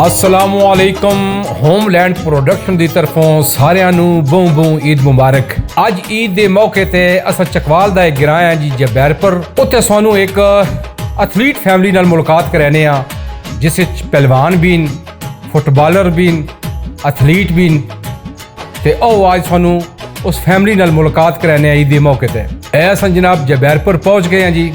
अस्सलामुअलैकुम homeland production की तरफों सारिਆਂ ਨੂੰ ਬਹੁਤ ਬਹੁਤ ईद मुबारक। ਅੱਜ ईद ਦੇ ਮੌਕੇ ਤੇ ਅਸਾਂ ਚਕਵਾਲ ਦਾ ਇੱਕ ਗਿਰਾਂ ਹੈ ਜੀ ਜਬੈਰਪੁਰ। ਉੱਥੇ ਸਾਨੂੰ ਇੱਕ ਐਥਲੀਟ ਫੈਮਿਲੀ ਨਾਲ ਮੁਲਾਕਾਤ ਕਰਾਣੇ ਆ ਜਿਸ ਵਿੱਚ ਪਹਿਲਵਾਨ ਵੀ ਫੁੱਟਬਾਲਰ ਵੀ ਐਥਲੀਟ ਵੀ ਤੇ ਉਹ ਅੱਜ ਸਾਨੂੰ ਉਸ ਫੈਮਿਲੀ ਨਾਲ ਮੁਲਾਕਾਤ ਕਰਾਣੇ ਆ ईद ਦੇ ਮੌਕੇ ਤੇ। ਇਹ ਅਸਾਂ ਜਨਾਬ ਜਬੈਰਪੁਰ ਪਹੁੰਚ ਗਏ ਆ ਜੀ।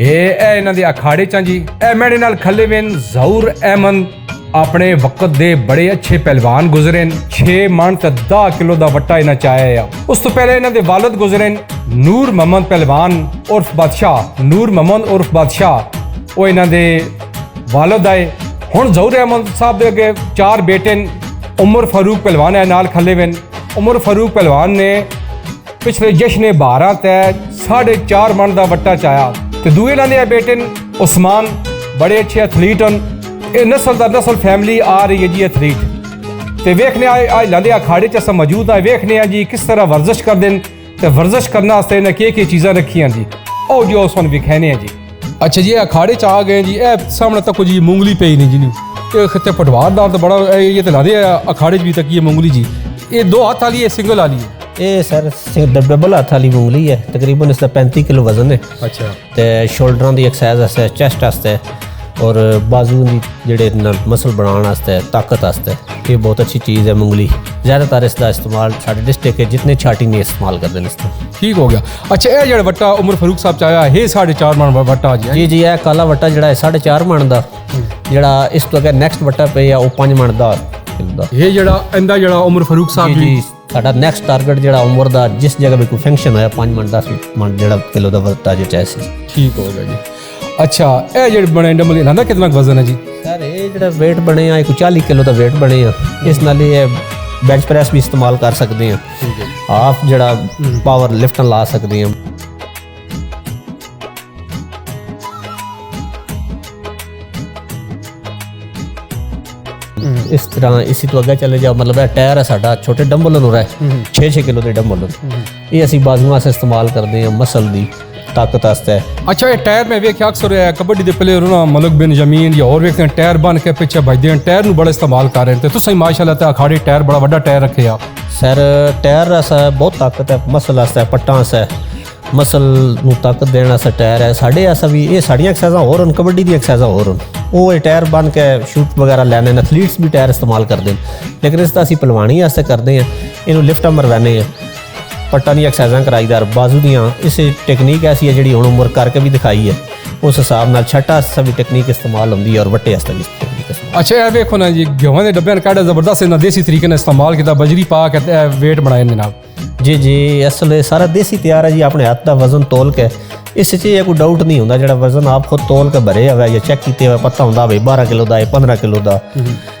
ਇਹ ਇਹਨਾਂ ਦੇ ਅਖਾੜੇ ਚ ਜੀ। ਇਹ ਮੇਰੇ ਨਾਲ ਖੱਲੇ ਵੇਨ ਜ਼ਹੂਰ ਅਹਿਮਦ ਆਪਣੇ ਵਕਤ ਦੇ ਬੜੇ ਅੱਛੇ ਪਹਿਲਵਾਨ ਗੁਜ਼ਰੇ। 6 ਮਣ ਤੇ 10 ਕਿਲੋ ਦਾ ਵੱਟਾ ਇਹਨਾਂ ਚ ਆਇਆ ਆ। ਉਸ ਤੋਂ ਪਹਿਲੇ ਇਹਨਾਂ ਦੇ ਵਾਲਦ ਗੁਜ਼ਰੇ ਨੂਰ ਮੁਹੰਮਦ ਪਹਿਲਵਾਨ ਉਰਫ ਬਾਦਸ਼ਾਹ। ਨੂਰ ਮੁਹੰਮਦ ਉਰਫ ਬਾਦਸ਼ਾਹ ਉਹ ਇਹਨਾਂ ਦੇ ਵਾਲਦ ਆਏ। ਹੁਣ ਜ਼ਹੂਰ ਅਹਿਮਦ ਸਾਹਿਬ ਦੇ ਅੱਗੇ 4 ਬੇਟੇ ਉਮਰ ਫਾਰੂਕ ਪਹਿਲਵਾਨ ਹੈ ਨਾਲ ਖੱਲੇ ਵੇਨ। ਉਮਰ ਫਾਰੂਕ ਪਹਿਲਵਾਨ ਨੇ ਪਿਛਲੇ ਜਸ਼ਨ 12 ਤੇ 4.5 ਮਣ ਦਾ ਵੱਟਾ ਚਾਇਆ। ਤੇ ਦੂਏ ਇਹਨਾਂ ਦੇ ਬੇਟੇ ਉਸਮਾਨ ਬੜੇ ਅੱਛੇ ਐਥਲੀਟ ਹਨ। ਇਹ ਨਸਲ ਦਾ ਨਸਲ ਫੈਮਿਲੀ ਆ ਰਹੀ ਹੈ ਜੀ ਐਥਲੀਟ। ਤੇ ਵੇਖਨੇ ਆ ਲਾਂਦੇ ਅਖਾੜੇ ਚ ਅਸਾਂ ਮੌਜੂਦ ਆ। ਵੇਖਨੇ ਆ ਜੀ ਕਿਸ ਤਰ੍ਹਾਂ ਵਰਜ਼ਿਸ਼ ਕਰਦੇ ਨੇ ਤੇ ਵਰਜ਼ਿਸ਼ ਕਰਨ ਵਾਸਤੇ ਇਹਨਾਂ ਕੀ ਚੀਜ਼ਾਂ ਰੱਖੀਆਂ ਜੀ। ਉਹ ਜੋ ਸਾਨੂੰ ਵਿਖਾਣੇ ਆ ਜੀ। ਅੱਛਾ ਜੀ ਅਖਾੜੇ ਚ ਆ ਗਏ ਜੀ। ਇਹ ਸਾਹਮਣੇ ਤੱਕ ਜੀ ਮੂੰਗਲੀ ਪਈ ਨਹੀਂ ਜਿਹਨੂੰ ਇਹ ਖਿੱਤੇ ਪਟਵਾਰਦਾਰ ਤਾਂ ਬੜਾ ਇਹ ਤੇ ਲਾਦੇ ਆ ਅਖਾੜੇ ਚ ਵੀ ਤੱਕ ਇਹ ਮੂੰਗਲੀ ਜੀ। ਇਹ 2 ਹੱਥ ਵਾਲੀ ਹੈ ਸਿੰਗਲ ਵਾਲੀ ਹੈ। ਇਹ ਸਰ ਡਬਲ ਹੱਥ ਵਾਲੀ ਮੂੰਗਲੀ ਹੈ। ਤਕਰੀਬਨ ਇਸਦਾ 35 ਕਿਲੋ ਵਜ਼ਨ ਹੈ। ਅੱਛਾ। ਤੇ ਸ਼ੋਲਡਰਾਂ ਦੀ ਐਕਸਰਸਾਈਜ਼ ਵਾਸਤੇ ਚੈਸਟ ਵਾਸਤੇ ਔਰ ਬਾਜ਼ੂ ਦੀ ਜਿਹੜੇ ਮਸਲ ਬਣਾਉਣ ਵਾਸਤੇ ਤਾਕਤ ਵਾਸਤੇ ਇਹ ਬਹੁਤ ਅੱਛੀ ਚੀਜ਼ ਹੈ ਮੂੰਗਲੀ। ਜ਼ਿਆਦਾਤਰ ਇਸ ਦਾ ਇਸਤੇਮਾਲ ਸਾਡੇ ਡਿਸਟ੍ਰਿਕਟ के जितने छाटी ने इस्तेमाल करते हैं इसका। ठीक हो गया। अच्छा ये ਜਿਹੜਾ ਵੱਟਾ ਉਮਰ ਫਾਰੂਕ ਸਾਹਿਬ ਚ ਆਇਆ ਇਹ 4.5 ਮਣ ਵੱਟਾ ਜੀ। ਜੀ ਇਹ ਕਾਲਾ ਵੱਟਾ ਜਿਹੜਾ ਹੈ 4.5 ਮਣ ਦਾ। ਜਿਹੜਾ ਇਸ ਤੋਂ ਅੱਗੇ ਨੈਕਸਟ ਵੱਟਾ ਪਿਆ ਉਹ 5 ਮਣ ਦਾ। ਇਹ ਜਿਹੜਾ ਇਹਦਾ ਜਿਹੜਾ ਉਮਰ ਫਾਰੂਕ ਸਾਹਿਬ ਜੀ ਸਾਡਾ ਨੈਕਸਟ ਟਾਰਗੇਟ ਜਿਹੜਾ ਉਮਰ ਦਾ ਜਿਸ ਜਗ੍ਹਾ ਵੀ ਕੋਈ ਫੰਕਸ਼ਨ ਹੋਇਆ 5 ਮਣ 10 ਮਣ ਜਿਹੜਾ ਕਿਲੋ ਦਾ ਵੱਟਾ ਜੋ ਚਾਹੇ ਸੀ। ਠੀਕ ਹੋ ਗਿਆ ਜੀ। ਅੱਛਾ ਇਹ ਜਿਹੜੇ ਬਣੇ ਡੰਬਲ ਇਹਨਾਂ ਦਾ ਕਿੰਨਾ ਵਜ਼ਨ ਹੈ ਜੀ? ਸਰ ਇਹ ਜਿਹੜਾ weight ਬਣੇ ਆ ਇੱਕ 40 ਕਿਲੋ ਦਾ weight ਬਣੇ ਆ। ਇਸ ਨਾਲ ਇਹ ਬੈਂਚ ਪ੍ਰੈਸ ਵੀ ਇਸਤੇਮਾਲ ਕਰ ਸਕਦੇ ਆ। ਹਾਫ ਜਿਹੜਾ ਪਾਵਰ ਲਿਫਟ ਲਾ ਸਕਦੇ ਆ। ਇਸ ਤਰ੍ਹਾਂ ਇਸੇ ਤੋਂ ਅੱਗੇ ਚਲੇ ਜਾਓ ਮਤਲਬ ਇਹ ਟਾਇਰ ਹੈ ਸਾਡਾ ਛੋਟੇ ਡੰਬਲ ਨੂੰ ਰਹਿ 6 ਕਿਲੋ ਦੇ ਡੰਬਲ ਇਹ ਅਸੀਂ ਬਾਜ਼ੂਆਂ ਵਾਸਤੇ ਇਸਤੇਮਾਲ ਕਰਦੇ ਆ ਮਸਲ ਦੀ ਤਾਕਤ ਵਾਸਤੇ। अच्छा ये टायर में वेख्या अक्सर कबड्डी के प्लेयर ना मलिक बिन जमीन या और वेखते हैं टायर बन के पीछे भजते हैं टायर नू बड़ा इस्तेमाल कर रहे हैं। तो तुसीं माशाअल्लाह ते अखाड़े टायर बड़ा वड्डा टायर रखे आ। सर टायर अस बहुत ताकत है मसल वास्ते पट्टां वास्ते मसल नू ताकत देने वास्ते टायर है साढ़े अस भी ये साड़ियाँ एक्सरसाइजां होर न कबड्डी दी एक्सरसाइजां होर न वो टायर बन के शूट वगैरह लैने एथलीट्स भी टायर इस्तेमाल करते हैं। लेकिन इसदा असीं पहलवानी वास्ते करते हैं इनू लिफ्ट मरवाने हैं पट्टा दी एक्सरसाइजां कराईदार बाजू दियां। इस टेक्नीक ऐसी है जी हुण उम्र करके भी दिखाई है उस हिसाब नाल छट्टा आस्ते भी टेक्नीक इस्तेमाल होंदी है और वट्टे आस्ते भी टेक्नीक। अच्छा ये वेखो ना जी गेहूं दे डब्बे काड़ा जबरदस्त इन्हां देसी तरीके नाल इस्तेमाल कीता बजरी पा के वेट बनाए जनाब। जी असल सारा देसी तैयार है जी अपने हाथ का वजन तोल के। इस च कोई डाउट नहीं होंदा जेड़ा वजन आप खुद तोल के भरे हुआ या चेक कीते हुआ पता होंदा भाई 12 किलो दा 15 किलो दा।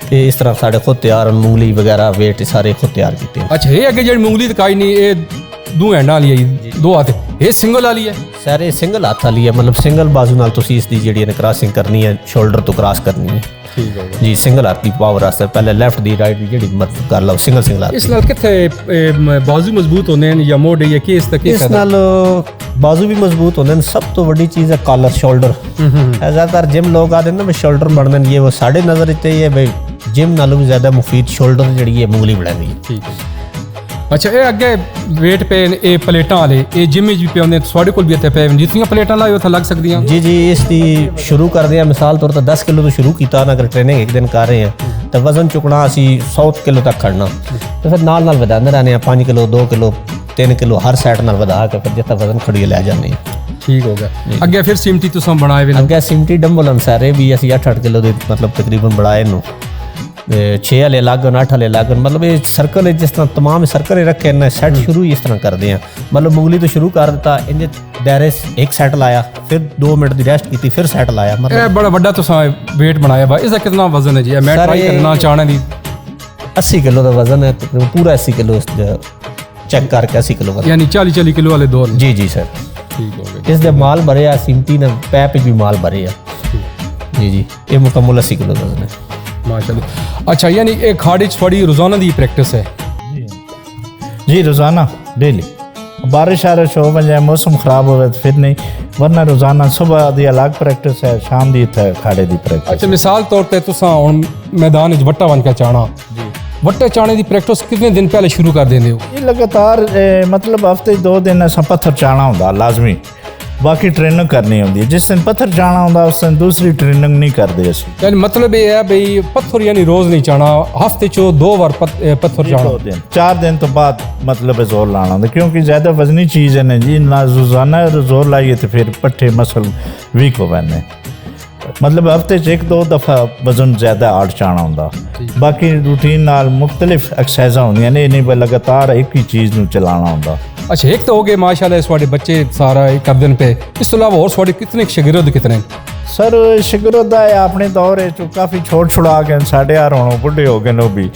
ते इस तरह साढ़े खुद तैयार मूंगली वगैरह वेट सारे खुद तैयार कीते। अच्छा ये अगे जेड़ी मूंगली दिखाई नहीं ये 2 हैंड वाली है 2 हाथ ये सिंगल वाली है? सर ये सिंगल हाथ वाली है मतलब सिंगल बाजू नाल तुसी इसकी जेड़ी है क्रॉसिंग करनी है शोल्डर तो क्रॉस करनी है। ठीक है जी सिंगल हाथ की पावर वास्ते पहले लेफ्ट दी राइट दी जेड़ी मत कर लो सिंगल हाथ। इस नाल किथे बाजू मजबूत होने या मोड़े या केस तक इस नाल बाजू भी मजबूत होने सब तो बड़ी चीज़ है कॉलर शोल्डर। ज़्यादातर जिम लोग आते हैं ना शोल्डर बढ़ने ये वो साढ़े नज़र इतने ये भाई जिम नालों भी ज़्यादा मुफीद शोल्डर जी है मूंगली बढ़ानी। ठीक है। अच्छा ये अगे वेट पे ये प्लेटा वाले ये जिम भी पे होंगे थोड़े को भी इतने पे जितनी प्लेटा लाए उतना लग सकती हैं? जी इसकी शुरू कर दिया मिसाल तौर पर 10 किलो तो शुरू किया ना अगर ट्रेनिंग एक दिन कर रहे हैं तो वजन चुकना असी 100 किलो तक खड़ना तो फिर नाल वधाते रहने 5 किलो 2 किलो 3 किलो हर सैट नाल वधा के फिर जितना वजन खड़िए लै जाने। ठीक हो गया। अगे फिर सिमटी तुम बनाए हुए अगे सिमटी डंबल सारे भी असी 8 किलो के मतलब तकरीबन बनाए नू 6 वाले लागन 8 वाले लागन मतलब ये सर्कल है जिस तरह तमाम सर्कल रखे ना सैट शुरू ही इस तरह करते हैं मतलब मूंगली तो शुरू कर दिता इंजे दायरे एक सैट लाया फिर 2 मिनट की रेस्ट की फिर सैट लाया मतलब बड़ा बड़ा तो वेट बनाया भाई इसका कितना वजन है जी? मैं ट्राई करना चाहना दी 80 किलो का वजन है पूरा 80 किलो चेक करके 80 किलो वजन यानी 40 किलो वाले दो। जी सर ठीक हो गया। इस दे माल भरे आ सिमटी ने पैप भी माल भरे आ जी ये मुकम्मल 80 किलो वजन है माशाल्लाह। अच्छा यानी एक खाड़ी थोड़ी रोजाना दी प्रैक्टिस है? जी रोजाना डेली बारिश आरिश हो वजे मौसम खराब हो तो फिर नहीं, वरना रोजाना सुबह दी अलग प्रैक्टिस है, शाम दी इत्थे खाड़े दी प्रैक्टिस। अच्छा मिसाल तौर पे तुसां हुण मैदान च वट्टा बन के चाणा वट्टे चाणे दी प्रैक्टिस कितने दिन पहले शुरू कर देंदे हो? ये लगातार मतलब हफ्ते 2 दिन असां पत्थर चाणा हुंदा लाजमी, बाकी ट्रेनिंग करनी होंदी है। जिस दिन पत्थर चाणा होंदा उस दिन दूसरी ट्रेनिंग नहीं करते असीं। यानी मतलब ये है भाई पत्थर यानी रोज नहीं चाणा, हफ्ते चो 2 बार पत्थर चाणा। 2 दिन 4 दिन तो बाद मतलब जोर लाना होंदा, क्योंकि ज़्यादा वजनी चीज़ है ना जी, ना रोजाना जोर लाइए तो फिर पट्ठे मसल वीक हो पैंदे। मतलब हफ्ते 1-2 दफ़ा वजन ज़्यादा हार्ड चाणा होंदा, बाकी रूटीन नाल मुख्तलिफ एक्सरसाइज़ां होंदियां ने, नहीं लगातार एक ही चीज़ नूं चलाना होंदा। अच्छा एक तो हो गए माशाल्लाह ਤੁਹਾਡੇ ਬੱਚੇ ਸਾਰਾ ਕਰਦੇ ਨੇ पे, इस तो अलावा और ਤੁਹਾਡੇ कितने शागिर्द कितने? सर शागिर्द है अपने दौर च काफ़ी छोट छुड़ा गए साढ़े यार हूँ बुढ़े हो गए भी,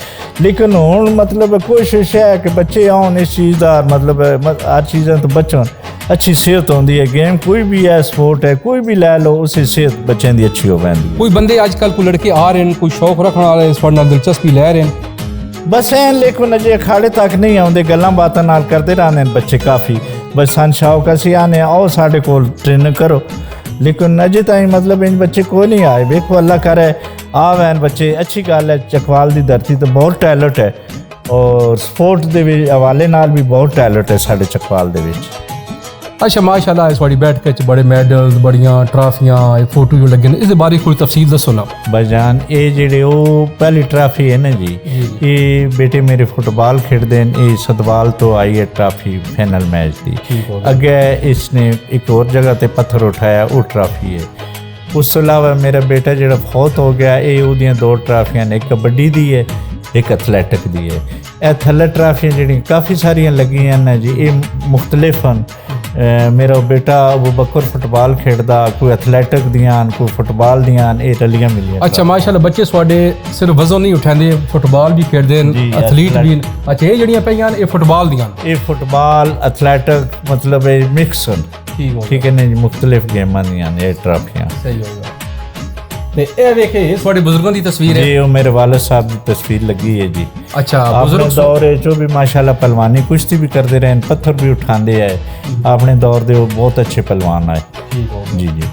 लेकिन हूँ मतलब कोशिश है कि बच्चे आन इस चीज़ का मतलब हर चीज़ों तो बचन। अच्छी सेहत होती है, गेम कोई भी है, स्पोर्ट है कोई भी लै लो, उससे सेहत बच्चों की अच्छी हो पैंदी। कोई बंदे आजकल कोई लड़के आ रहे हैं, कोई शौक रखने वाले थोड़े नाल दिलचस्पी लै रहे हैं? बस ऐ लेकिन अजे अखाड़े तक नहीं आते, गल्लां बातां नाल करते रहते हैं बच्चे काफ़ी, बस सन शौक असी आने आओ साढ़े कोल ट्रेनिंग करो, लेकिन अजे ताईं मतलब इन बच्चे कोई नहीं आए। देखो अल्लाह करे आवैन बच्चे, अच्छी गल है। चकवाल की धरती तो बहुत टैलेंट है और स्पोर्ट के हवाले नाल भी बहुत टैलेंट है साढ़े चकवाल दे विच। अच्छा माशाल्लाह थोड़ी बैठक च बड़े मैडल बड़ियां ट्राफियां फोटो जो लगे इस बारे कोई तफसील दसो ना भाईजान। ये जेडे वो पहली ट्राफी है ना जी, ये बेटे मेरे फुटबॉल खेडते हैं, ये सतवाल तो आई है ट्राफी फाइनल मैच की। अगे इसने एक और जगह ते पत्थर उठाया, वो ट्राफी है। उस तो अलावा मेरा बेटा जो फौत हो गया, ये उहदियां 2 ट्राफियां ने, एक कबड्डी दी है एक एथलैटिक दी है। ਇਹ ਥੱਲੇ ਟਰਾਫੀਆਂ ਜਿਹੜੀਆਂ ਕਾਫੀ ਸਾਰੀਆਂ ਲੱਗੀਆਂ ਨੇ ਜੀ, ਇਹ ਮੁxtਲਿਫ ਹਨ। ਮੇਰਾ ਬੇਟਾ ਅਬੂ ਬਕਰ ਫੁੱਟਬਾਲ ਖੇਡਦਾ, ਕੋਈ ਐਥਲੈਟਿਕ ਦੀਆਂ ਕੋਈ ਫੁੱਟਬਾਲ ਦੀਆਂ, ਇਹ ਰਲੀਆਂ ਮਿਲੀਆਂ। ਅੱਛਾ ਮਾਸ਼ਾਅੱਲਾ ਬੱਚੇ ਤੁਹਾਡੇ ਸਿਰਫ ਵਜ਼ਨ ਨਹੀਂ ਉਠਾਉਂਦੇ, ਫੁੱਟਬਾਲ ਵੀ ਖੇਡਦੇ ਨੇ, ਐਥਲੀਟ ਵੀ। ਅੱਛਾ ਇਹ ਜਿਹੜੀਆਂ ਪਈਆਂ ਨੇ ਇਹ ਫੁੱਟਬਾਲ ਦੀਆਂ? ਇਹ ਫੁੱਟਬਾਲ ਐਥਲੈਟਿਕ ਮਤਲਬ ਇਹ ਮਿਕਸ ਹਨ। ਠੀਕ ਹੈ ਨੇ ਜੀ, ਮੁxtਲਿਫ ਗੇਮਾਂ ਦੀਆਂ ਨੇ ਇਹ ਟਰਾਫੀਆਂ। ਸਹੀ ਹੋ ਗਿਆ। ਤੇ ਇਹ ਵੇਖੇ ਇਹ ਤੁਹਾਡੇ ਬਜ਼ੁਰਗਾਂ ਦੀ ਤਸਵੀਰ ਹੈ ਜੀ, ਉਹ ਮੇਰੇ ਵਾਲਿਦ ਸਾਹਿਬ ਦੀ ਤਸਵੀਰ ਲੱਗੀ है जी। अच्छा बुजुर्ग दौर जो भी माशाल्लाह पहलवानी कुश्ती भी करते रहे, पत्थर भी उठाते है, अपने दौर दे वो बहुत अच्छे पहलवान आए। जी जी।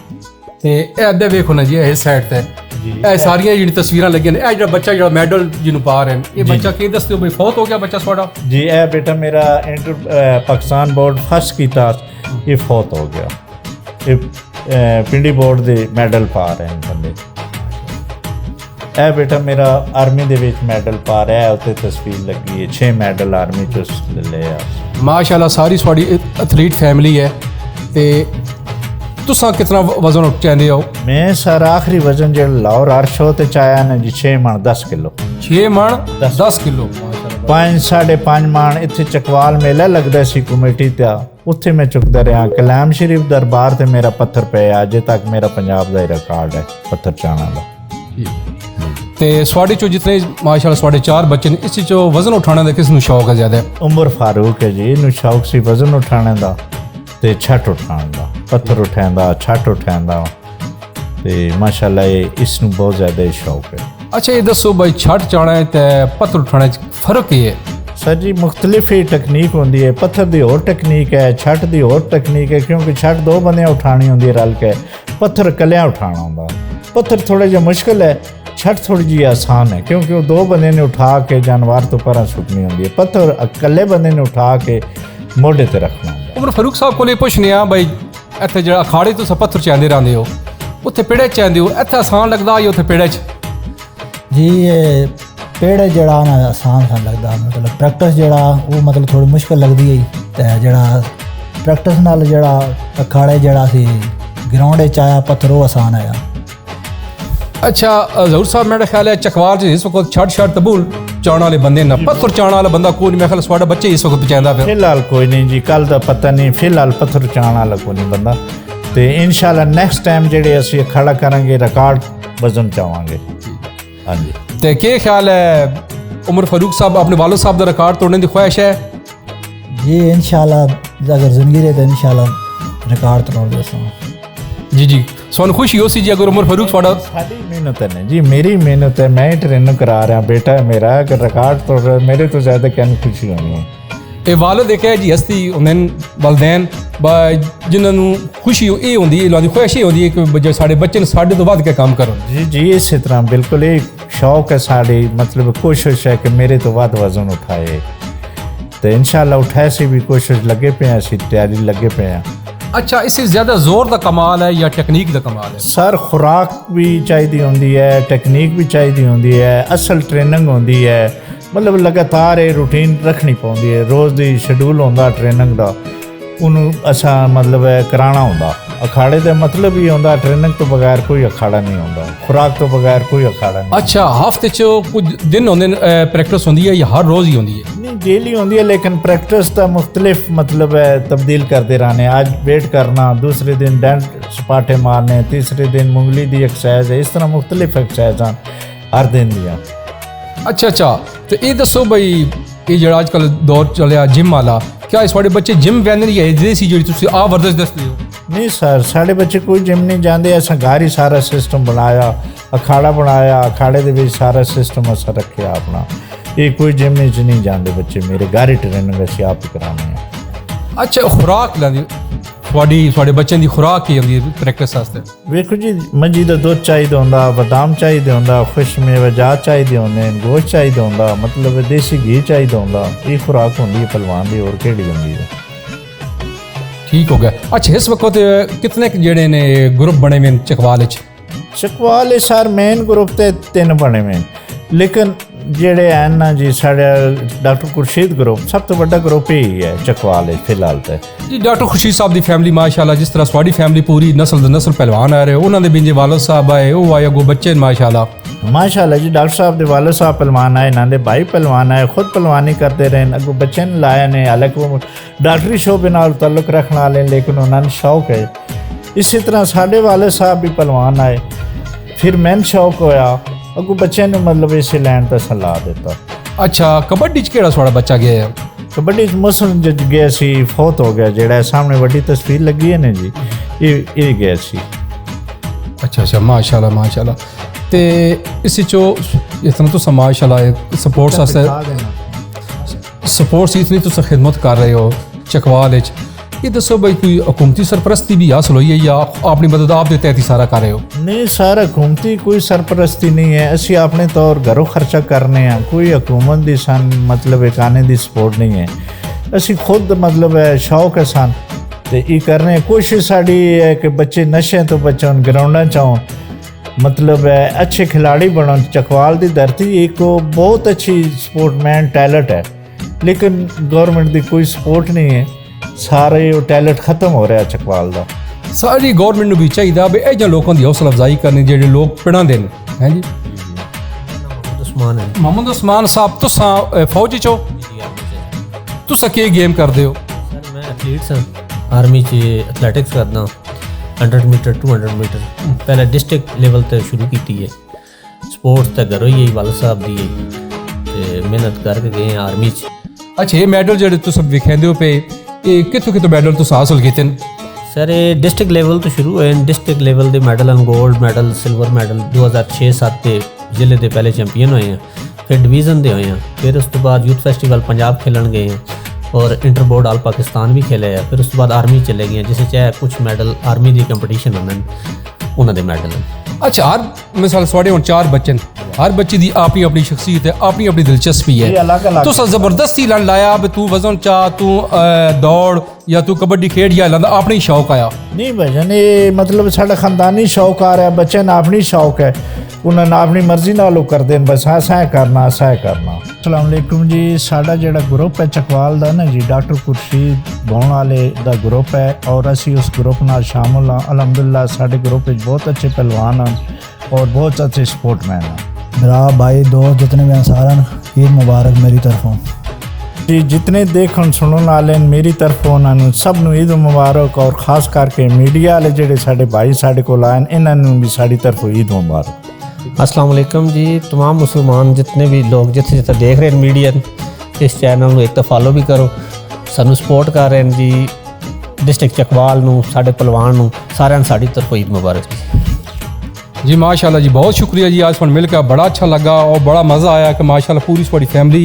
ਤੇ ਇਹ ਅੱਧੇ ਵੇਖੋ ਨਾ ਜੀ ਇਹ ਸਾਈਡ ਤੇ ਇਹ ਸਾਰੀਆਂ ਜਿਹੜੀ ਤਸਵੀਰਾਂ ਲੱਗੀਆਂ ਨੇ, ਇਹ ਜਿਹੜਾ ਬੱਚਾ ਜਿਹੜਾ ਮੈਡਲ ਜਿਹਨੂੰ ਪਾ ਰਹੇ ਨੇ, ਇਹ ਬੱਚਾ ਕੀ ਦੱਸਦੇ ਹੋ ਬਈ ਫੌਤ ਹੋ ਗਿਆ ਬੱਚਾ ਤੁਹਾਡਾ? जी ए बेटा मेरा इंटर पाकिस्तान बोर्ड फर्स्ट कीता, ये फौत हो गया। ये पिंडी बोर्ड दे मैडल पा रहे हैं बंदे। ਇਹ ਬੇਟਾ ਮੇਰਾ ਆਰਮੀ ਦੇ ਵਿੱਚ ਮੈਡਲ ਪਾ ਰਿਹਾ ਹੈ, ਉੱਤੇ ਤਸਵੀਰ ਲੱਗੀ ਹੈ। 6 ਮੈਡਲ ਆਰਮੀ ਚ ਲੈ ਆ। ਮਾਸ਼ਾਅੱਲਾ ਸਾਰੀ ਤੁਹਾਡੀ ਐਥਲੀਟ ਫੈਮਿਲੀ ਹੈ। ਤੇ ਤੁਸੀਂ ਕਿੰਨਾ ਵਜ਼ਨ ਉਠਾਉਂਦੇ ਹੋ? ਮੈਂ ਸਰ ਆਖਰੀ ਵਜ਼ਨ ਜਿਹੜਾ ਲਾਹੌਰ ਅਰਸ਼ੋ ਤੇ ਚਾਇਆ ਨਾ ਜੀ 6 ਮਣ 10 ਕਿਲੋ। 6 ਮਣ 10 ਕਿਲੋ ਮਾਸ਼ਾਅੱਲਾ। 5-5.5 ਮਣ ਇੱਥੇ ਚਕਵਾਲ ਮੇਲਾ ਲੱਗਦਾ ਸੀ ਕਮੇਟੀ ਤੇ, ਉੱਥੇ ਮੈਂ ਚੁੱਕਦਾ ਰਿਹਾ। ਕਲਾਮ ਸ਼ਰੀਫ ਦਰਬਾਰ ਤੇ ਮੇਰਾ ਪੱਥਰ ਪਿਆ, ਅਜੇ ਤੱਕ ਮੇਰਾ ਪੰਜਾਬ ਦਾ ਰਿਕਾਰਡ ਹੈ ਪੱਥਰ ਚਾਣਾ ਦਾ। ਤੇ ਤੁਹਾਡੇ ਚੋਂ ਜਿਤਨੇ ਮਾਸ਼ਾਅੱਲਾ ਤੁਹਾਡੇ 4 ਬੱਚੇ ਨੇ, ਇਸ ਚੋਂ ਵਜ਼ਨ ਉਠਾਉਣ ਦਾ ਕਿਸ ਨੂੰ ਸ਼ੌਕ ਹੈ ਜ਼ਿਆਦਾ? ਉਮਰ ਫਾਰੂਕ ਹੈ ਜੀ, ਇਹਨੂੰ ਸ਼ੌਕ ਸੀ ਵਜ਼ਨ ਉਠਾਉਣ ਦਾ ਤੇ ਛੱਟ ਉਠਾਉਣ ਦਾ, ਪੱਥਰ ਉਠਾਉਣ ਦਾ, ਛੱਟ ਉਠਾਉਣ ਦਾ, ਤੇ ਮਾਸ਼ਾਅੱਲਾ ਇਹ ਇਸ ਨੂੰ ਬਹੁਤ ਜ਼ਿਆਦਾ ਸ਼ੌਕ ਹੈ। ਅੱਛਾ ਇਹ ਦੱਸੋ ਬਈ ਛੱਟ ਚਾਣਾ ਤੇ ਪੱਥਰ ਉਠਾਉਣ 'ਚ ਫਰਕ ਕੀ ਹੈ? सर जी मुख्तलिफ ही टैक्नीक होंगी है, पत्थर की होर टैक्नीक है, छट की होर टैक्नीक है, क्योंकि छट 2 बंदे उठानी होंगी है रल के, पत्थर कलिया उठाना होंगे। पत्थर थोड़ा जिहा मुश्किल है, छट थोड़ी जी आसान है, क्योंकि वो 2 बंदे ने उठा के जानवर तो पर सुटनी होंगी है, पत्थर अकेले बंदे ने उठा के मोढे ते रखना होंगे। उमर फारूक साहब को पुछने बई इत्थे जिहड़ा अखाड़े तो पत्थर चाहते रहंदे हो, उत्थे पेड़े चाहते हो, इत्थे आसान लगदा या उत्थे पेड़े च? जी पेड़ जड़ा ना आसान सा लगता, मतलब प्रैक्टिस जड़ा वो मतलब थोड़ी मुश्किल लगती है। तो जड़ा प्रैक्टिस नाल जड़ा अखाड़े जड़ा सी ग्राउंड च आया पत्थर वो आसान आया। अच्छा ज़हूर साहब मेरा ख्याल है चकवाल च इस वक्त छट तबूल चाण वाले बंदे ना, पत्थर चाण वाला बंदा कोई नहीं, मेरे ख्याल थोड़ा बच्चे इस वक्त चाहता फिर फिलहाल कोई नहीं जी, कल का पता नहीं, फिलहाल पत्थर चाण वाला कोई नहीं बंदा। तो इंशाल्लाह नेक्स्ट टाइम जेडे असीं अखाड़ा करांगे रिकॉर्ड वजन चावांगे। हाँ जी। तो क्या ख्याल है उमर फारूक साहब अपने वालिद साहब का रिकॉर्ड तोड़ने की ख्वाहिश है? जी इंशाल्लाह अगर जिंदगी रहे तो इंशाल्लाह रिकॉर्ड तोड़ देसा। जी जी सोन खुशी हो सी जी अगर उमर फारूक थोड़ा साडी मेहनत है ना जी, मेरी मेहनत है, मैं ट्रेनिंग करा रहा, बेटा है मेरा, अगर रिकॉर्ड तोड़ रहा, मेरे तो ज़्यादा क्या खुशी होनी है। ਇਹ ਵਾਲਦ ਇੱਕ ਹੈ ਜੀ ਹਸਤੀ ਹੁੰਦੇ ਨੇ ਵਲਦੈਨ ਜਿਨ੍ਹਾਂ ਨੂੰ ਖੁਸ਼ੀ ਇਹ ਹੁੰਦੀ ਹੈ, ਇਹਨਾਂ ਦੀ ਖੁਆਇਸ਼ ਇਹ ਹੁੰਦੀ ਹੈ ਕਿ ਜੇ ਸਾਡੇ ਬੱਚੇ ਨੇ ਸਾਡੇ ਤੋਂ ਵੱਧ ਕੇ ਕੰਮ ਕਰਨ। ਜੀ ਇਸੇ ਤਰ੍ਹਾਂ ਬਿਲਕੁਲ ਇਹ ਸ਼ੌਕ ਹੈ ਸਾਡੀ, ਮਤਲਬ ਕੋਸ਼ਿਸ਼ ਹੈ ਕਿ ਮੇਰੇ ਤੋਂ ਵੱਧ ਵਜ਼ਨ ਉਠਾਏ ਤੇ ਇਨਸ਼ਾਅੱਲਾ ਉਠਾਏ ਸੀ ਵੀ ਕੋਸ਼ਿਸ਼ ਲੱਗੇ ਪਏ ਹਾਂ, ਅਸੀਂ ਤਿਆਰੀ ਲੱਗੇ ਪਏ ਹਾਂ। ਅੱਛਾ, ਇਸ ਜ਼ਿਆਦਾ ਜ਼ੋਰ ਦਾ ਕਮਾਲ ਹੈ ਜਾਂ ਟੈਕਨੀਕ ਦਾ ਕਮਾਲ ਹੈ? ਸਰ ਖੁਰਾਕ ਵੀ ਚਾਹੀਦੀ ਹੁੰਦੀ ਹੈ, ਟੈਕਨੀਕ ਵੀ ਚਾਹੀਦੀ ਹੁੰਦੀ ਹੈ, ਅਸਲ ਟ੍ਰੇਨਿੰਗ ਹੁੰਦੀ ਹੈ, ਮਤਲਬ ਲਗਾਤਾਰ ਇਹ ਰੂਟੀਨ ਰੱਖਣੀ ਪੈਂਦੀ ਹੈ। ਰੋਜ਼ ਦੀ ਸ਼ਡਿਊਲ ਹੁੰਦਾ ਟ੍ਰੇਨਿੰਗ ਦਾ, ਉਹਨੂੰ ਅਸਾਂ ਮਤਲਬ ਕਰਾਉਣਾ ਹੁੰਦਾ। ਅਖਾੜੇ ਦਾ ਮਤਲਬ ਹੀ ਹੁੰਦਾ ਟ੍ਰੇਨਿੰਗ ਤੋਂ ਬਗੈਰ ਕੋਈ ਅਖਾੜਾ ਨਹੀਂ ਹੁੰਦਾ, ਖੁਰਾਕ ਤੋਂ ਬਗੈਰ ਕੋਈ ਅਖਾੜਾ ਨਹੀਂ। ਅੱਛਾ, ਹਫਤੇ 'ਚ ਕੁਝ ਦਿਨ ਹੁੰਦੇ ਨੇ ਪ੍ਰੈਕਟਿਸ ਹੁੰਦੀ ਹੈ ਜਾਂ ਹਰ ਰੋਜ਼ ਹੀ ਹੁੰਦੀ ਹੈ? ਨਹੀਂ, ਡੇਲੀ ਹੁੰਦੀ ਹੈ, ਲੇਕਿਨ ਪ੍ਰੈਕਟਿਸ ਦਾ ਮੁਖਤਲਿਫ मतलब है तब्दील करते रहने। आज वेट करना, दूसरे दिन डंड सपाटे मारने, तीसरे दिन मुंगली दी एक्सरसाइज है, इस तरह मुख्तलिफ एक्सरसाइज हर दिन दियाँ। ਅੱਛਾ ਤੇ ਇਹ ਦੱਸੋ ਬਈ ਇਹ ਜਿਹੜਾ ਅੱਜ ਕੱਲ੍ਹ ਦੌਰ ਚੱਲਿਆ ਜਿਮ ਵਾਲਾ, ਕਿਆ ਇਸ ਤੁਹਾਡੇ ਬੱਚੇ ਜਿਮ ਵੈਨ ਜਾਂ ਇਹਦੇ ਸੀ ਜਿਹੜੀ ਤੁਸੀਂ ਆਹ ਵਰਜ਼ਸ਼ ਦੱਸਦੇ ਹੋ? नहीं सर, साढ़े बच्चे कोई जिम नहीं जाते, असा घर ही सारा सिस्टम बनाया, अखाड़ा बनाया, अखाड़े दे विच सारा सिस्टम असा रखिया अपना। ये कोई जिम च नहीं जाते बच्चे, मेरे घर ही ट्रेनिंग असीं आप ही कराने हैं। ਅੱਛਾ, ਖੁਰਾਕ ਲੈਂਦੀ ਤੁਹਾਡੇ ਬੱਚਿਆਂ ਦੀ ਖੁਰਾਕ ਕੀ ਹੁੰਦੀ ਹੈ ਪ੍ਰੈਕਟਿਸ ਵਾਸਤੇ? ਵੇਖੋ ਜੀ, ਮੱਝੀ ਦਾ ਦੁੱਧ ਚਾਹੀਦਾ ਹੁੰਦਾ, ਬਦਾਮ ਚਾਹੀਦੇ ਹੁੰਦਾ, ਖੁਸ਼ ਮੇਵੇਜਾਤ ਚਾਹੀਦੇ ਹੁੰਦੇ, ਗੋਸ਼ਤ ਚਾਹੀਦਾ ਹੁੰਦਾ, ਮਤਲਬ ਦੇਸੀ ਘੀ ਚਾਹੀਦਾ ਹੁੰਦਾ। ਇਹ ਖੁਰਾਕ ਹੁੰਦੀ ਹੈ ਪਹਿਲਵਾਨ ਦੀ, ਹੋਰ ਕਿਹੜੀ ਹੁੰਦੀ ਹੈ? ਠੀਕ ਹੋ ਗਿਆ। ਅੱਛਾ, ਇਸ ਵਕਤ ਕਿਤਨੇ ਜਿਹੜੇ ਨੇ ਗਰੁੱਪ ਬਣੇ ਹੋਏ ਨੇ ਚਕਵਾਲ ਵਿੱਚ? ਚਕਵਾਲ ਸਰ ਮੇਨ ਗਰੁੱਪ ਤੇ 3 ਬਣੇ ਹੋਏ, ਲੇਕਿਨ ਜਿਹੜੇ ਹਨ ਨਾ ਜੀ ਸਾਡੇ ਡਾਕਟਰ ਖੁਰਸ਼ੀਦ ਗਰੁੱਪ ਸਭ ਤੋਂ ਵੱਡਾ ਗਰੁੱਪ ਹੀ ਹੈ ਚਕਵਾਲ ਵਿੱਚ ਫਿਲਹਾਲ ਤੇ ਜੀ। ਡਾਕਟਰ ਖੁਰਸ਼ੀਦ ਸਾਹਿਬ ਦੀ ਫੈਮਿਲੀ ਮਾਸ਼ਾਅੱਲਾ, ਜਿਸ ਤਰ੍ਹਾਂ ਤੁਹਾਡੀ ਫੈਮਿਲੀ ਪੂਰੀ ਨਸਲ ਦੇ ਨਸਲ ਪਹਿਲਵਾਨ ਆ ਰਹੇ, ਉਹਨਾਂ ਦੇ ਬਿੰਜੇ ਵਾਲਦ ਸਾਹਿਬ ਆਏ, ਉਹ ਆਏ ਅੱਗੋਂ ਬੱਚੇ ਮਾਸ਼ਾਅੱਲਾ ਮਾਸ਼ਾਅੱਲਾ ਜੀ। ਡਾਕਟਰ ਸਾਹਿਬ ਦੇ ਵਾਲਦ ਸਾਹਿਬ ਪਹਿਲਵਾਨ ਆਏ, ਇਹਨਾਂ ਦੇ ਭਾਈ ਪਹਿਲਵਾਨ ਆਏ, ਖੁਦ ਪਹਿਲਵਾਨੀ ਕਰਦੇ ਰਹੇ, ਅੱਗੋਂ ਬੱਚੇ ਨੇ ਲਾਇਆ ਨੇ। ਹਾਲਾਂਕਿ ਉਹ ਡਾਕਟਰੀ ਸ਼ੋਬੇ ਨਾਲ ਤਾਲੁਕ ਰੱਖਣ ਵਾਲੇ, ਲੇਕਿਨ ਉਹਨਾਂ ਨੂੰ ਸ਼ੌਕ ਹੈ। ਇਸੇ ਤਰ੍ਹਾਂ ਸਾਡੇ ਵਾਲਦ ਸਾਹਿਬ ਵੀ ਪਹਿਲਵਾਨ ਆਏ, ਫਿਰ ਮੈਨੂੰ ਸ਼ੌਕ ਹੋਇਆ, ਅੱਗੋਂ ਬੱਚਿਆਂ ਨੂੰ ਮਤਲਬ ਇਸੇ ਲੈਣ ਦਾ ਸਲਾਹ ਦਿੱਤਾ। ਅੱਛਾ, ਕਬੱਡੀ 'ਚ ਕਿਹੜਾ ਤੁਹਾਡਾ ਬੱਚਾ ਗਿਆ ਹੈ? ਕਬੱਡੀ 'ਚ ਮੁਸਲਮ ਜੱਜ ਗਿਆ ਸੀ, ਫੌਤ ਹੋ ਗਿਆ, ਜਿਹੜਾ ਸਾਹਮਣੇ ਵੱਡੀ ਤਸਵੀਰ ਲੱਗੀ ਹੈ ਨਾ ਜੀ, ਇਹ ਗਿਆ ਸੀ। ਅੱਛਾ ਮਾਸ਼ਾਅੱਲਾ। ਤੇ ਇਸ 'ਚੋਂ ਇਸ ਤਰ੍ਹਾਂ ਤੁਸੀਂ ਮਾਸ਼ਾਅੱਲਾ ਸਪੋਰਟਸ ਵਾਸਤੇ ਸਪੋਰਟਸ ਇਤਨੀ ਤੁਸੀਂ ਖਿਦਮਤ ਕਰ ਰਹੇ ਹੋ ਚਕਵਾਲ ਵਿੱਚ। ਇਹ ਦੱਸੋ ਬਈ ਕੋਈ ਹਕੂਮਤੀ ਸਰਪ੍ਰਸਤੀ ਵੀ ਹਾਸਲ ਹੋਈ ਹੈ ਜਾਂ ਆਪਣੀ ਮਦਦ ਆਪ ਦੇ ਤਹਿਤ ਹੀ ਸਾਰਾ ਕਰ ਰਹੇ ਹੋ? ਨਹੀਂ ਸਰ, ਹਕੂਮਤੀ ਕੋਈ ਸਰਪ੍ਰਸਤੀ ਨਹੀਂ ਹੈ, ਅਸੀਂ ਆਪਣੇ ਤੌਰ ਘਰੋਂ ਖਰਚਾ ਕਰਨੇ ਆ, ਕੋਈ ਹਕੂਮਤ ਦੀ ਮਤਲਬ ਇੱਕ ਆਨੇ ਦੀ ਸਪੋਰਟ ਨਹੀਂ ਹੈ। ਅਸੀਂ ਖੁਦ ਮਤਲਬ ਸ਼ੌਕ ਹੈ ਸਾਨੂੰ ਤੇ ਇਹ ਕਰਨੇ। ਕੋਸ਼ਿਸ਼ ਸਾਡੀ ਹੈ ਕਿ ਬੱਚੇ ਨਸ਼ਿਆਂ ਤੋਂ ਬਚਣ, ਗਰਾਊਂਡਾਂ 'ਚ ਆਉਣ, ਮਤਲਬ ਅੱਛੇ ਖਿਲਾੜੀ ਬਣਨ। ਚਕਵਾਲ ਦੀ ਧਰਤੀ ਇੱਕ ਬਹੁਤ ਅੱਛੀ ਸਪੋਰਟਮੈਨ ਟੈਲੈਂਟ ਹੈ, ਲੇਕਿਨ ਗਵਰਨਮੈਂਟ ਦੀ ਕੋਈ ਸਪੋਰਟ ਨਹੀਂ ਹੈ, ਸਾਰੇ ਉਹ ਟੈਲੈਂਟ ਖਤਮ ਹੋ ਰਿਹਾ ਚਕਵਾਲ ਦਾ। ਸਾਰੀ ਗਵਰਨਮੈਂਟ ਨੂੰ ਵੀ ਚਾਹੀਦਾ ਵੀ ਇਹ ਜਿਹੇ ਲੋਕਾਂ ਦੀ ਹੌਸਲਾ ਅਫਜ਼ਾਈ ਕਰਨੀ ਜਿਹੜੇ ਲੋਕ ਪਿੜਾਉਂਦੇ ਨੇ। ਹੈ ਜੀ ਮੁਹੰਮਦ ਉਸਮਾਨ ਸਾਹਿਬ, ਤੁਸੀਂ ਫੌਜ 'ਚ ਹੋ, ਤੁਸੀਂ ਕੀ ਗੇਮ ਕਰਦੇ ਹੋ? ਸਰ ਮੈਂ ਐਥਲੀਟ ਹਾਂ, ਆਰਮੀ 'ਚ ਐਥਲੈਟਿਕਸ ਕਰਦਾ, 100 ਮੀਟਰ 200 ਮੀਟਰ। ਪਹਿਲਾਂ ਡਿਸਟ੍ਰਿਕਟ ਲੈਵਲ ਤੇ ਸ਼ੁਰੂ ਕੀਤੀ ਹੈ ਸਪੋਰਟਸ, ਤਾਂ ਘਰੋਂ ਹੀ ਵਾਲਦ ਸਾਹਿਬ ਦੀ ਤੇ ਮਿਹਨਤ ਕਰਕੇ ਗਏ ਆਰਮੀ 'ਚ। ਅੱਛਾ, ਇਹ ਮੈਡਲ ਜਿਹੜੇ ਤੁਸੀਂ ਵਿਖਾਉਂਦੇ ਹੋ ਪਏ, ਇਹ ਕਿੱਥੋਂ ਮੈਡਲ ਤੁਸੀਂ ਹਾਸਲ ਕੀਤੇ ਨੇ? ਸਰ ਇਹ ਡਿਸਟ੍ਰਿਕਟ ਲੈਵਲ ਤੋਂ ਸ਼ੁਰੂ ਹੋਏ ਨੇ। ਡਿਸਟ੍ਰਿਕਟ ਲੈਵਲ ਦੇ ਮੈਡਲ ਹਨ, 골ਡ ਮੈਡਲ, ਸਿਲਵਰ ਮੈਡਲ। 2006-07 ਦੇ ਜ਼ਿਲ੍ਹੇ ਦੇ ਪਹਿਲੇ ਚੈਂਪੀਅਨ ਹੋਏ ਆ, ਫਿਰ ਡਿਵੀਜ਼ਨ ਦੇ ਹੋਏ ਆ, ਫਿਰ ਉਸ ਤੋਂ ਬਾਅਦ ਯੂਥ ਫੈਸਟੀਵਲ ਪੰਜਾਬ ਖੇਲਣ ਗਏ ਆ ਔਰ ਇੰਟਰ ਬੋਰਡ ਆਲ ਪਾਕਿਸਤਾਨ ਵੀ ਖੇਲੇ ਆ। ਫਿਰ ਉਸ ਤੋਂ ਬਾਅਦ ਆਰਮੀ ਚਲੇ ਗਏ, ਜਿਸ 'ਚ ਕੁਝ ਮੈਡਲ ਆਰਮੀ ਦੀ ਕੰਪੀਟੀਸ਼ਨ ਹੁੰਦੇ ਨੇ, ਉਹਨਾਂ ਦੇ ਮੈਡਲ ਹਨ। ਅੱਛਾ, ਹਰ ਮਿਸਾਲ ਤੁਹਾਡੇ ਹੁਣ 4 ਬੱਚੇ ਨੇ, ਹਰ ਬੱਚੇ ਦੀ ਆਪਣੀ ਆਪਣੀ ਸ਼ਖਸੀਅਤ ਹੈ, ਆਪਣੀ ਆਪਣੀ ਦਿਲਚਸਪੀ ਹੈ। ਤੁਸੀਂ ਜ਼ਬਰਦਸਤੀ ਲੜ ਲਾਇਆ ਵੀ ਤੂੰ ਵਜ਼ਨ ਚਾ, ਤੂੰ ਦੌੜ ਜਾਂ ਤੂੰ ਕਬੱਡੀ ਖੇਡ ਜਾਂ ਲਾਂਦਾ ਆਪਣੀ ਸ਼ੌਕ ਆਇਆ? ਨਹੀਂ ਭਜਨ, ਇਹ ਮਤਲਬ ਸਾਡਾ ਖਾਨਦਾਨੀ ਸ਼ੌਕ ਆ ਰਿਹਾ, ਬੱਚਿਆਂ ਨੂੰ ਆਪਣੀ ਸ਼ੌਕ ਹੈ, ਉਹਨਾਂ ਨੇ ਆਪਣੀ ਮਰਜ਼ੀ ਨਾਲ ਉਹ ਕਰਦੇ ਨੇ, ਬਸ ਐਸਾ ਕਰਨਾ। ਅਸਲਾਮ ਵਾਲੇਕੁਮ ਜੀ। ਸਾਡਾ ਜਿਹੜਾ ਗਰੁੱਪ ਹੈ ਚਕਵਾਲ ਦਾ ਨਾ ਜੀ, ਡਾਕਟਰ ਖੁਰਸ਼ੀਦ ਗਾਉਣ ਵਾਲੇ ਦਾ ਗਰੁੱਪ ਹੈ ਔਰ ਅਸੀਂ ਉਸ ਗਰੁੱਪ ਨਾਲ ਸ਼ਾਮਲ ਹਾਂ। ਅਲਹਮਦੁਲਿਲਾ ਸਾਡੇ ਗਰੁੱਪ ਵਿੱਚ ਬਹੁਤ ਅੱਛੇ ਪਹਿਲਵਾਨ ਹਨ और बहुत अच्छे स्पोर्टमैन हैं। मेरा भाई दोस्त जितने भी अंसार हैं, ईद मुबारक मेरी तरफों जी। जितने देखन सुनने वाले मेरी तरफों उन्होंने सब नूं ईद मुबारक और खास करके मीडिया वाले जेडे साडे भाई साडे कोल आए इन्होंने भी साडी तरफों ईद मुबारक। अस्सलाम वालेकुम जी। तमाम मुसलमान जितने भी लोग जिथे जिथे देख रहे हैं मीडिया, इस चैनल में एक तो फॉलो भी करो, सानू सपोर्ट कर रहे हैं जी। डिस्ट्रिक्ट चकवाल नूं, साडे पहलवान नूं, सारिਆਂ ਨੂੰ साडी तरफों ईद मुबारक जी। माशाल्लाह जी, बहुत शुक्रिया जी, आज फोन मिलकर बड़ा अच्छा लगा और बड़ा मज़ा आया कि माशाल्लाह पूरी थोड़ी फैमिली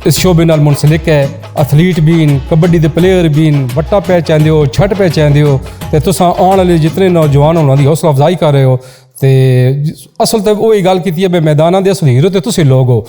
ਇਸ ਸ਼ੋਬੇ ਨਾਲ ਮੁਨਸਲਿਕ ਹੈ, ਐਥਲੀਟ ਬੀਨ, ਕਬੱਡੀ ਦੇ ਪਲੇਅਰ ਬੀਨ, ਵੱਟਾ ਪੈ ਚਾਹੁੰਦੇ ਹੋ, ਛੱਟ ਪੈ ਚਾਹੁੰਦੇ ਹੋ, ਤੇ ਤੁਸੀਂ ਆਉਣ ਵਾਲੇ ਜਿਤਨੇ ਨੌਜਵਾਨ ਉਹਨਾਂ ਦੀ ਹੌਸਲਾ ਅਫਜ਼ਾਈ ਕਰ ਰਹੇ ਹੋ। ਤੇ ਅਸਲ ਤੇ ਉਹੀ ਗੱਲ ਕੀਤੀ ਹੈ ਵੀ ਮੈਦਾਨਾਂ ਦੇ ਅਸਲ ਹੀਰੋ ਤੇ ਤੁਸੀਂ ਲੋਕ ਹੋ।